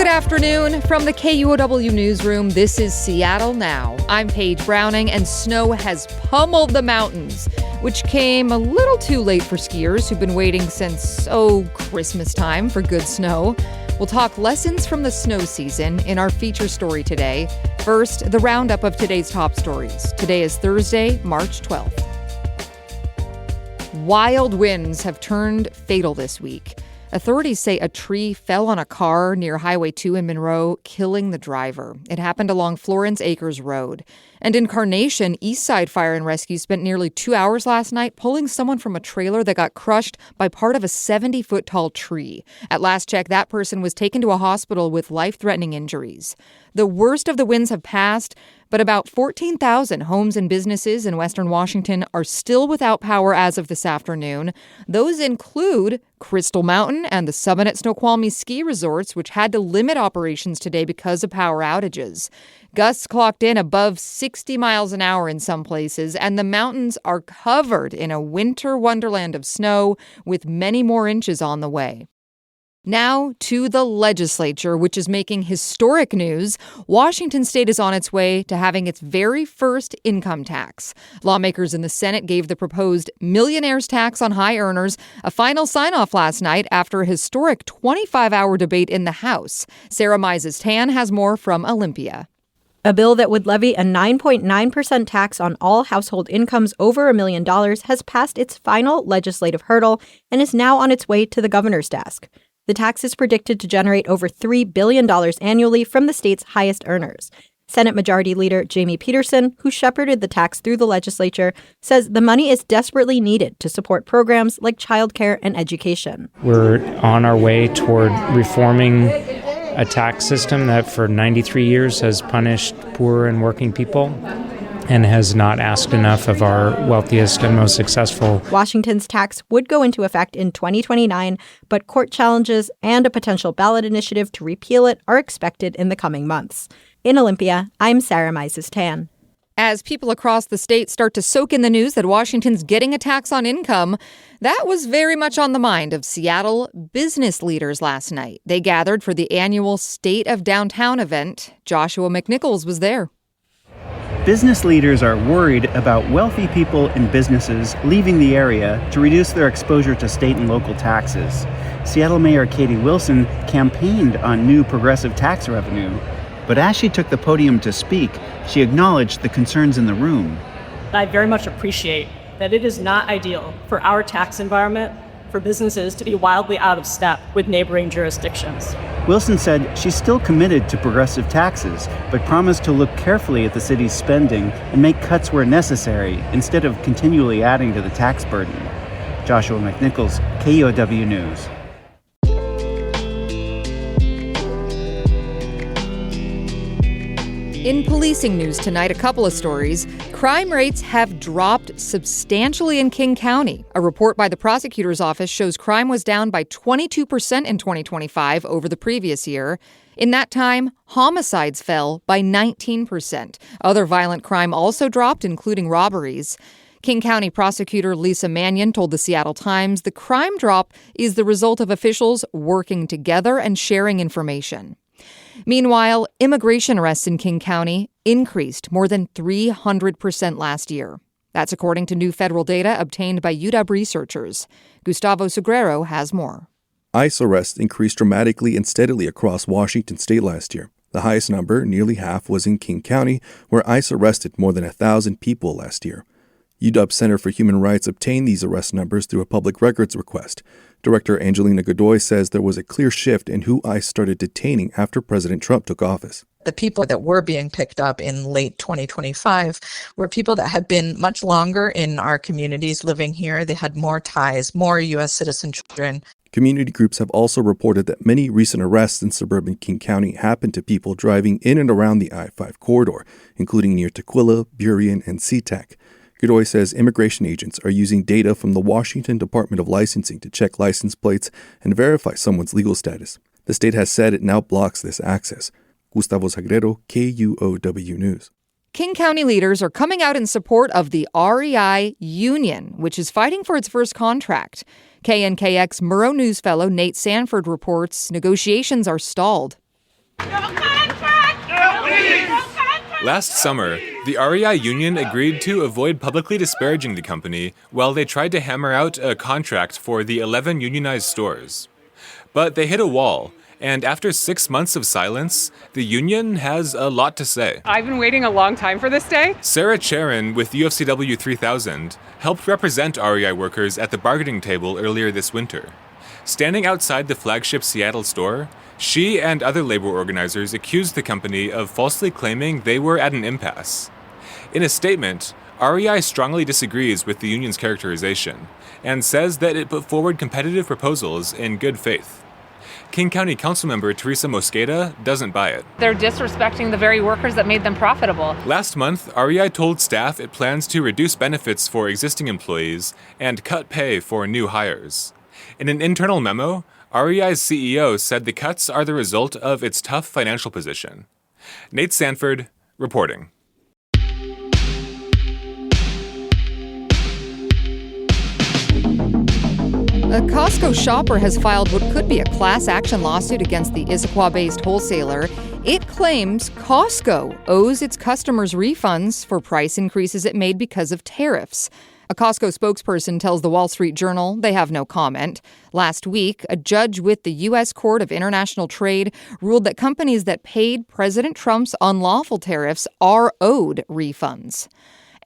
Good afternoon from the KUOW newsroom. This is Seattle Now. I'm Paige Browning, and snow has pummeled the mountains, which came a little too late for skiers who've been waiting since, Christmas time for good snow. We'll talk lessons from the snow season in our feature story today. First, the roundup of today's top stories. Today is Thursday, March 12th. Wild winds have turned fatal this week. Authorities say a tree fell on a car near Highway 2 in Monroe, killing the driver. It happened along Florence Acres Road. And in Carnation, Eastside Fire and Rescue spent nearly 2 hours last night pulling someone from a trailer that got crushed by part of a 70-foot-tall tree. At last check, that person was taken to a hospital with life-threatening injuries. The worst of the winds have passed, but about 14,000 homes and businesses in Western Washington are still without power as of this afternoon. Those include Crystal Mountain and the Summit at Snoqualmie ski resorts, which had to limit operations today because of power outages. Gusts clocked in above 60 miles an hour in some places, and the mountains are covered in a winter wonderland of snow with many more inches on the way. Now to the legislature, which is making historic news. Washington state is on its way to having its very first income tax. Lawmakers in the Senate gave the proposed millionaire's tax on high earners a final sign-off last night after a historic 25-hour debate in the House. Sarah Mises-Tan has more from Olympia. A bill that would levy a 9.9% tax on all household incomes over $1 million has passed its final legislative hurdle and is now on its way to the governor's desk. The tax is predicted to generate over $3 billion annually from the state's highest earners. Senate Majority Leader Jamie Peterson, who shepherded the tax through the legislature, says the money is desperately needed to support programs like childcare and education. We're on our way toward reforming a tax system that for 93 years has punished poor and working people and has not asked enough of our wealthiest and most successful. Washington's tax would go into effect in 2029, but court challenges and a potential ballot initiative to repeal it are expected in the coming months. In Olympia, I'm Sarah Mises-Tan. As people across the state start to soak in the news that Washington's getting a tax on income, that was very much on the mind of Seattle business leaders last night. They gathered for the annual State of Downtown event. Joshua McNichols was there. Business leaders are worried about wealthy people and businesses leaving the area to reduce their exposure to state and local taxes. Seattle Mayor Katie Wilson campaigned on new progressive tax revenue, but as she took the podium to speak, she acknowledged the concerns in the room. I very much appreciate that it is not ideal for our tax environment for businesses to be wildly out of step with neighboring jurisdictions. Wilson said she's still committed to progressive taxes, but promised to look carefully at the city's spending and make cuts where necessary instead of continually adding to the tax burden. Joshua McNichols, KUOW News. In policing news tonight, a couple of stories. Crime rates have dropped substantially in King County. A report by the prosecutor's office shows crime was down by 22% in 2025 over the previous year. In that time, homicides fell by 19%. Other violent crime also dropped, including robberies. King County prosecutor Lisa Mannion told the Seattle Times the crime drop is the result of officials working together and sharing information. Meanwhile, immigration arrests in King County increased more than 300% last year. That's according to new federal data obtained by UW researchers. Gustavo Sugrero has more. ICE arrests increased dramatically and steadily across Washington state last year. The highest number, nearly half, was in King County, where ICE arrested more than 1,000 people last year. UW Center for Human Rights obtained these arrest numbers through a public records request. Director Angelina Godoy says there was a clear shift in who ICE started detaining after President Trump took office. The people that were being picked up in late 2025 were people that had been much longer in our communities living here. They had more ties, more U.S. citizen children. Community groups have also reported that many recent arrests in suburban King County happened to people driving in and around the I-5 corridor, including near Tukwila, Burien, and SeaTac. Godoy says immigration agents are using data from the Washington Department of Licensing to check license plates and verify someone's legal status. The state has said it now blocks this access. Gustavo Sagrero, KUOW News. King County leaders are coming out in support of the REI union, which is fighting for its first contract. KNKX Murrow News fellow Nate Sanford reports negotiations are stalled. Last summer, the REI union agreed to avoid publicly disparaging the company while they tried to hammer out a contract for the 11 unionized stores. But they hit a wall, and after 6 months of silence, the union has a lot to say. I've been waiting a long time for this day. Sarah Charon with UFCW 3000 helped represent REI workers at the bargaining table earlier this winter. Standing outside the flagship Seattle store, she and other labor organizers accused the company of falsely claiming they were at an impasse. In a statement, REI strongly disagrees with the union's characterization and says that it put forward competitive proposals in good faith. King County Councilmember Teresa Mosqueda doesn't buy it. They're disrespecting the very workers that made them profitable. Last month, REI told staff it plans to reduce benefits for existing employees and cut pay for new hires. In an internal memo, REI's CEO said the cuts are the result of its tough financial position. Nate Sanford, reporting. A Costco shopper has filed what could be a class action lawsuit against the Issaquah-based wholesaler. It claims Costco owes its customers refunds for price increases it made because of tariffs. A Costco spokesperson tells the Wall Street Journal they have no comment. Last week, a judge with the U.S. Court of International Trade ruled that companies that paid President Trump's unlawful tariffs are owed refunds.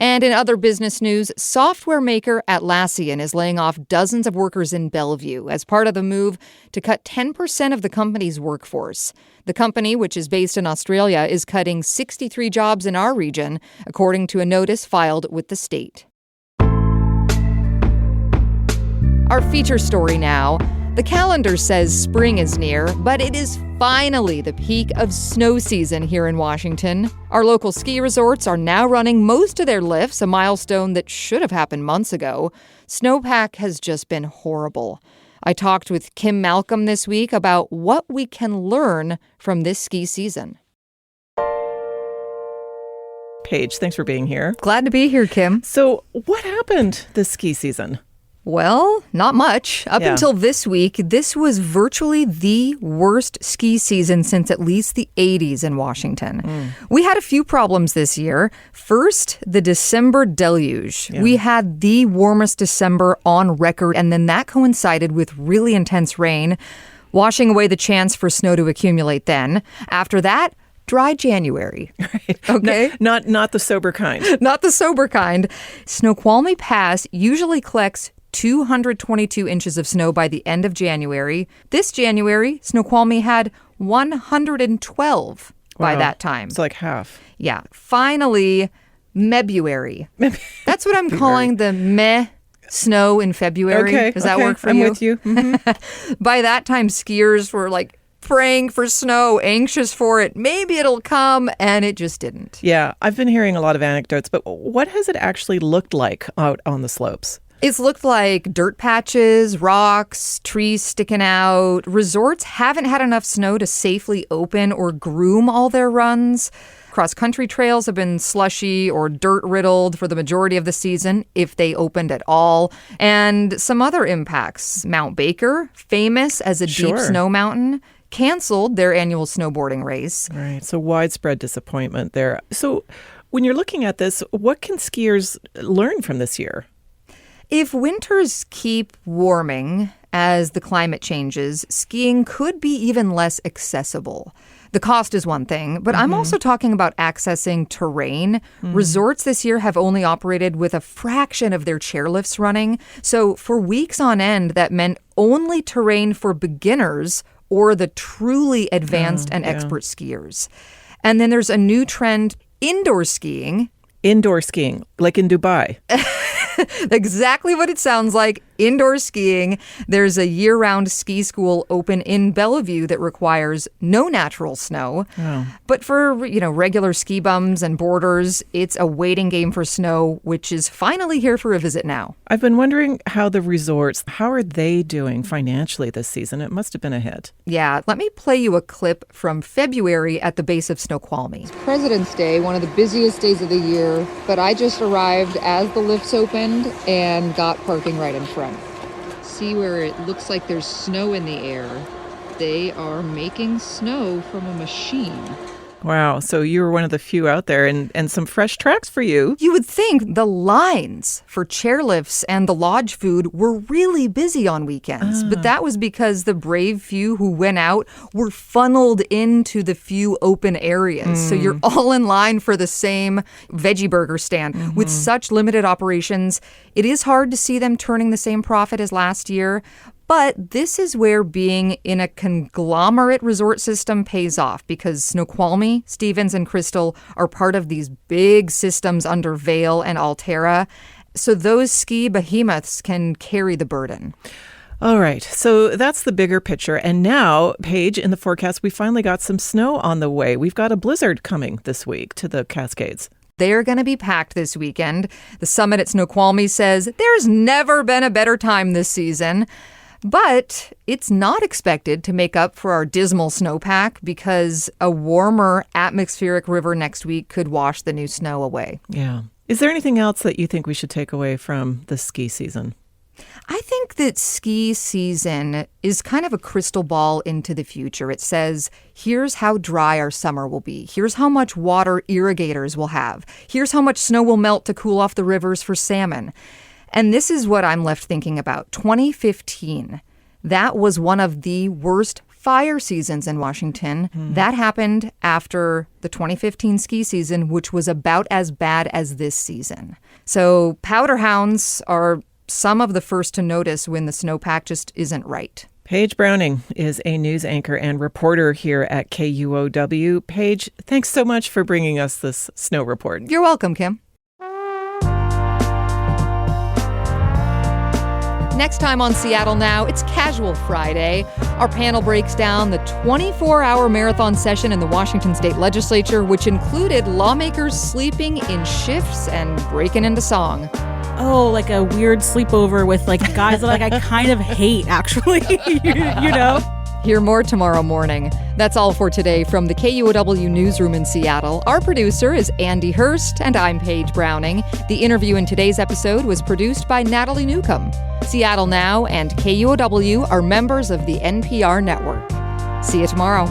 And in other business news, software maker Atlassian is laying off dozens of workers in Bellevue as part of the move to cut 10% of the company's workforce. The company, which is based in Australia, is cutting 63 jobs in our region, according to a notice filed with the state. Our feature story now. The calendar says spring is near, but it is finally the peak of snow season here in Washington. Our local ski resorts are now running most of their lifts, a milestone that should have happened months ago. Snowpack has just been horrible. I talked with Kim Malcolm this week about what we can learn from this ski season. Paige, thanks for being here. Glad to be here, Kim. So what happened this ski season? Well, not much. Up until this week, this was virtually the worst ski season since at least the 80s in Washington. We had a few problems this year. First, the December deluge. We had the warmest December on record, and then that coincided with really intense rain, washing away the chance for snow to accumulate then. After that, dry January. Right. Okay. Not the sober kind. Not the sober kind. Snoqualmie Pass usually collects 222 inches of snow by the end of January. This January, Snoqualmie had 112 by that time. It's like half. Yeah. Finally, Mebuary. That's what I'm calling the meh snow in February. Okay. Does that work for I'm you? with you. Mm-hmm. By that time, skiers were like praying for snow, anxious for it. Maybe it'll come, and it just didn't. Yeah. I've been hearing a lot of anecdotes, but what has it actually looked like out on the slopes? It's looked like dirt patches, rocks, trees sticking out. Resorts haven't had enough snow to safely open or groom all their runs. Cross-country trails have been slushy or dirt-riddled for the majority of the season, if they opened at all. And some other impacts. Mount Baker, famous as a deep snow mountain, canceled their annual snowboarding race. Right. So widespread disappointment there. So when you're looking at this, what can skiers learn from this year? If winters keep warming as the climate changes, skiing could be even less accessible. The cost is one thing, but I'm also talking about accessing terrain. Resorts this year have only operated with a fraction of their chairlifts running. So for weeks on end, that meant only terrain for beginners or the truly advanced and expert skiers. And then there's a new trend, indoor skiing. Indoor skiing, like in Dubai. Exactly what it sounds like. Indoor skiing. There's a year-round ski school open in Bellevue that requires no natural snow. But for, regular ski bums and boarders, it's a waiting game for snow, which is finally here for a visit now. I've been wondering how the resorts, how are they doing financially this season? It must have been a hit. Yeah, let me play you a clip from February at the base of Snoqualmie. It's President's Day, one of the busiest days of the year, but I just arrived as the lifts opened and got parking right in front. See where it looks like there's snow in the air. they are making snow from a machine. Wow. So you were one of the few out there, and some fresh tracks for you. You would think the lines for chairlifts and the lodge food were really busy on weekends, but that was because the brave few who went out were funneled into the few open areas. So you're all in line for the same veggie burger stand. With such limited operations, it is hard to see them turning the same profit as last year. But this is where being in a conglomerate resort system pays off, because Snoqualmie, Stevens, and Crystal are part of these big systems under Vail and Altera. So those ski behemoths can carry the burden. All right. So that's the bigger picture. And now, Paige, in the forecast, we finally got some snow on the way. We've got a blizzard coming this week to the Cascades. They're going to be packed this weekend. The summit at Snoqualmie says there's never been a better time this season. But it's not expected to make up for our dismal snowpack, because a warmer atmospheric river next week could wash the new snow away. Yeah. Is there anything else that you think we should take away from the ski season? I think that ski season is kind of a crystal ball into the future. It says, here's how dry our summer will be. Here's how much water irrigators will have. Here's how much snow will melt to cool off the rivers for salmon. And this is what I'm left thinking about. 2015, that was one of the worst fire seasons in Washington. That happened after the 2015 ski season, which was about as bad as this season. So powder hounds are some of the first to notice when the snowpack just isn't right. Paige Browning is a news anchor and reporter here at KUOW. Paige, thanks so much for bringing us this snow report. You're welcome, Kim. Next time on Seattle Now, it's Casual Friday. Our panel breaks down the 24-hour marathon session in the Washington State Legislature, which included lawmakers sleeping in shifts and breaking into song. Oh, like a weird sleepover with like guys that I kind of hate, actually, you know? Hear more tomorrow morning. That's all for today from the KUOW newsroom in Seattle. Our producer is Andy Hurst, and I'm Paige Browning. The interview in today's episode was produced by Natalie Newcomb. Seattle Now and KUOW are members of the NPR network. See you tomorrow.